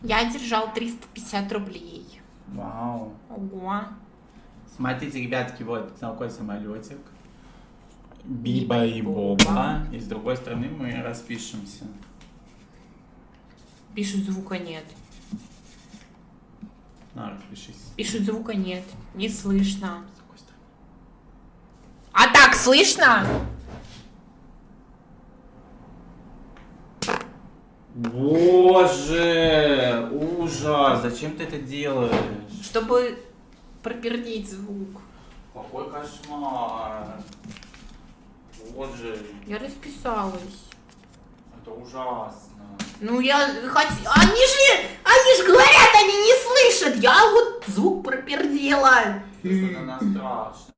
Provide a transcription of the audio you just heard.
Я держал 350 рублей. Вау. Ого. Смотрите, ребятки, вот такой самолетик. Биба Биба и и Боба. Боба. И с другой стороны мы распишемся. Пишут, звука нет. На, распишись. Пишут, звука нет. Не слышно. С другой стороны. А так слышно? Боже, ужас, зачем ты это делаешь? Чтобы пропердеть звук. Какой кошмар. Боже, Я расписалась. это ужасно. Ну я Они ж говорят, они не слышат. Я вот звук пропердела. Что-то на страшно.